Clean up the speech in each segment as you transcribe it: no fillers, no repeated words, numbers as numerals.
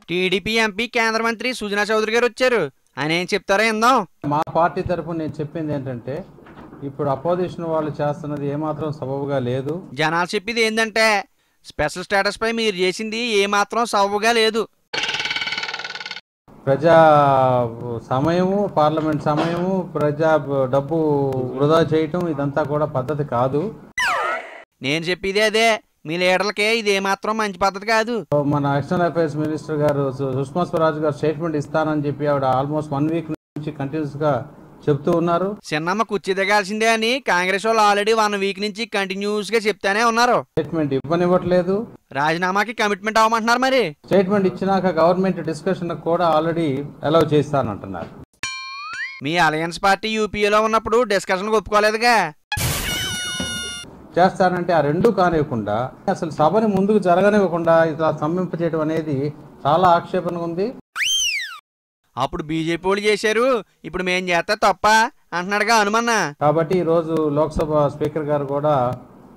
TDP MP కేంద్ర మంత్రి సుజనా చౌదరి గారు వచ్చారు. ఆయన ఏం చెప్తారో ఇందాం. మా పార్టీ తరఫున నేను చెప్పింది ఏంటంటే ఇప్పుడు అపోజిషన్ వాళ్ళు చేస్తున్నది ఏమాత్రం సబబుగా లేదు. జనాలు చెప్పేది ఏంటంటే స్పెషల్ స్టేటస్ పై మీరు చేసింది ఏమాత్రం సబబుగా లేదు. ప్రజా సమయము, పార్లమెంట్ సమయము, ప్రజా డబ్బు వృధా చేయటం ఇదంతా కూడా పద్ధతి కాదు. నేను చెప్పేది అదే. మీ లీడర్లకే ఇది ఏమాత్రం మంచి పద్ధతి కాదు. మన ఎక్స్టర్నల్ అఫైర్స్ మినిస్టర్ గారు సుష్మా స్వరాజ్ గారు స్టేట్మెంట్ ఇస్తానని చెప్పి ఆవిడ ఆల్మోస్ట్ 1 వీక్ నుంచి కంటిన్యూస్ గా చెప్తూ ఉన్నారు. చిన్నమ్మ కుర్చీ దిగాల్సిందే అని కాంగ్రెస్ వాళ్ళు ఆల్రెడీ 1 వీక్ నుంచి కంటిన్యూస్ గా చెప్తానే ఉన్నారు. స్టేట్మెంట్ ఇవ్వనివ్వట్లేదు. రాజీనామాకి కమిట్మెంట్ అవ్వమంటున్నారు. మరి స్టేట్మెంట్ ఇచ్చినాక గవర్నమెంట్ డిస్కషన్ కూడా ఆల్రెడీ అలౌ చేస్తానంటున్నారు. మీ అలయన్స్ పార్టీ యూపీఏలో ఉన్నప్పుడు డిస్కషన్ ఒప్పుకోలేదుగా. చేస్తానంటే ఆ రెండు కానివ్వకుండా అసలు సభని ముందుకు జరగనివ్వకుండా ఇట్లా స్తంభింపజేయడం అనేది చాలా ఆక్షేపణగా ఉంది. అప్పుడు బీజేపీ వాళ్ళు చేశారు, ఇప్పుడు మేం చేస్తా తప్ప అంటున్నాడుగా హనుమన్న. కాబట్టి ఈరోజు లోక్సభ స్పీకర్ గారు కూడా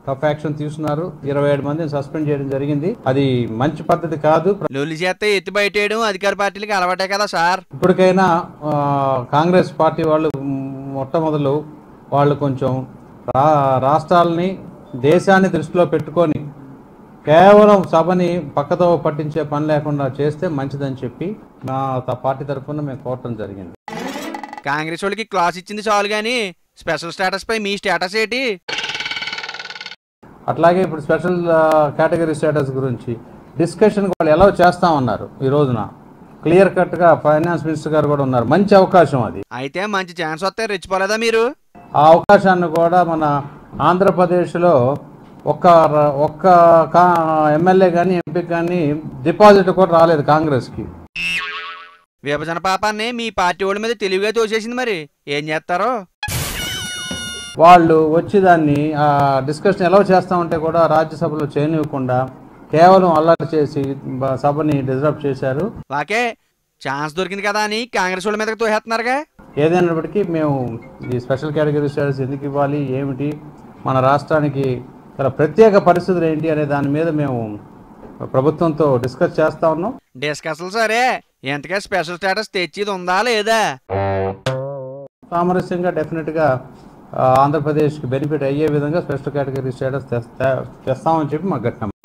టఫ్ యాక్షన్ తీసుకున్నారు. 27 మందిని సస్పెండ్ చేయడం జరిగింది. అది మంచి పద్ధతి కాదు. లొల్లి చేస్తే ఎత్తి బయటేయడం అధికార పార్టీలకి అలవాటే కదా సార్. ఇప్పటికైనా కాంగ్రెస్ పార్టీ వాళ్ళు మొట్టమొదలు వాళ్ళు కొంచెం రాష్ట్రాలని దేశాన్ని దృష్టిలో పెట్టుకొని కేవలం సభని పక్కతో పట్టించే పని లేకుండా చేస్తే మంచిదని చెప్పి నా పార్టీ తరఫున మేము కోరటం జరిగింది. కాంగ్రెస్ వాళ్ళకి క్లాస్ ఇచ్చింది చాలు కానీ స్పెషల్ స్టేటస్ పై మీ స్టేటస్ ఏంటి? అట్లాగే ఇప్పుడు స్పెషల్ కేటగిరీ స్టేటస్ గురించి డిస్కషన్ వాళ్ళు ఎలా చేస్తామన్నారు. ఈ రోజున క్లియర్ కట్గా ఫైనాన్స్ మినిస్టర్ గారు కూడా ఉన్నారు. మంచి అవకాశం అది. అయితే మంచి ఛాన్స్ వస్తే రెచ్చిపోలేదా మీరు? ఆ అవకాశాన్ని కూడా మన ఆంధ్రప్రదేశ్లో ఒక్క ఎమ్మెల్యే కానీ ఎంపీ కానీ డిపాజిట్ కూడా రాలేదు కాంగ్రెస్కి. విభజన పాపాన్ని మీ పార్టీ వాళ్ళ మీద తెలివిగా తోసేసింది. మరి ఏం చేస్తారో వాళ్ళు వచ్చి దాన్ని డిస్కషన్ ఎలా చేస్తామంటే కూడా రాజ్యసభలో చేయనివ్వకుండా కేవలం అల్లరి చేసి సభని డిస్టర్బ్ చేశారు. వాకే ఛాన్స్ దొరికింది కదా అని కాంగ్రెస్ వాళ్ళ మీదకి తోసేస్తున్నారుగా. ఏదైనప్పటికీ మేము ఈ స్పెషల్ కేటగిరీ స్టేటస్ ఎందుకు ఇవ్వాలి, ఏమిటి, మన రాష్ట్రానికి గల ప్రత్యేక పరిస్థితులు ఏంటి అనే దాని మీద మేము ప్రభుత్వంతో డిస్కస్ చేస్తా ఉన్నాం. డిస్కషన్ సరే, ఎంతగా స్పెషల్ స్టేటస్ తెచ్చేది ఉందా లేదా? సామరస్యంగా డెఫినెట్గా ఆంధ్రప్రదేశ్కి బెనిఫిట్ అయ్యే విధంగా స్పెషల్ కేటగిరీ స్టేటస్ తెస్తామని చెప్పి మాకు గట్టి నమ్మకం.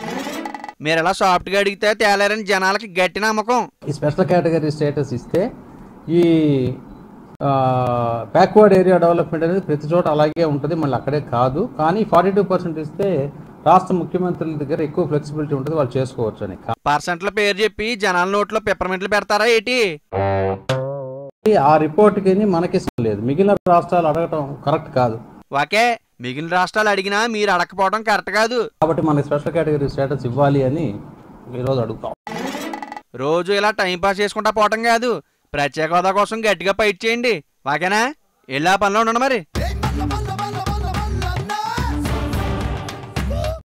మీరు ఎలా సాఫ్ట్గా అడిగితే తేలేరని జనాలకి గట్టి నమ్మకం. ఈ స్పెషల్ కేటగిరీ స్టేటస్ ఇస్తే ఈ బ్యాక్వర్డ్ ఏరియా డెవలప్మెంట్ అనేది ప్రతి చోట అలాగే ఉంటుంది, మళ్ళీ అక్కడే కాదు. కానీ 42% ఇస్తే రాష్ట్ర ముఖ్యమంత్రుల దగ్గర ఎక్కువ ఫ్లెక్సిబిలిటీ ఉంటుంది, వాళ్ళు చేసుకోవచ్చు అని. పర్సెంట్ల పేరు చెప్పి జనాల నోట్లో పెప్పర్మెంట్లు పెడతారా ఏంటి? ఆ రిపోర్ట్కి మనకి ఇష్టం లేదు. మిగిలిన రాష్ట్రాలు అడగటం కరెక్ట్ కాదు. వాకే మిగిలిన రాష్ట్రాలు అడిగినా మీరు అడగకపోవడం కరెక్ట్ కాదు. కాబట్టి మనకి స్పెషల్ కేటగిరీ స్టేటస్ ఇవ్వాలి అని ఈరోజు అడుగుతాం. రోజు ఇలా టైం పాస్ చేసుకుంటా పోవటం కాదు, ప్రత్యేక హోదా కోసం గట్టిగా ఫైట్ చేయండి. వాకేనా? వెళ్ళా పనిలో ఉండండి మరి.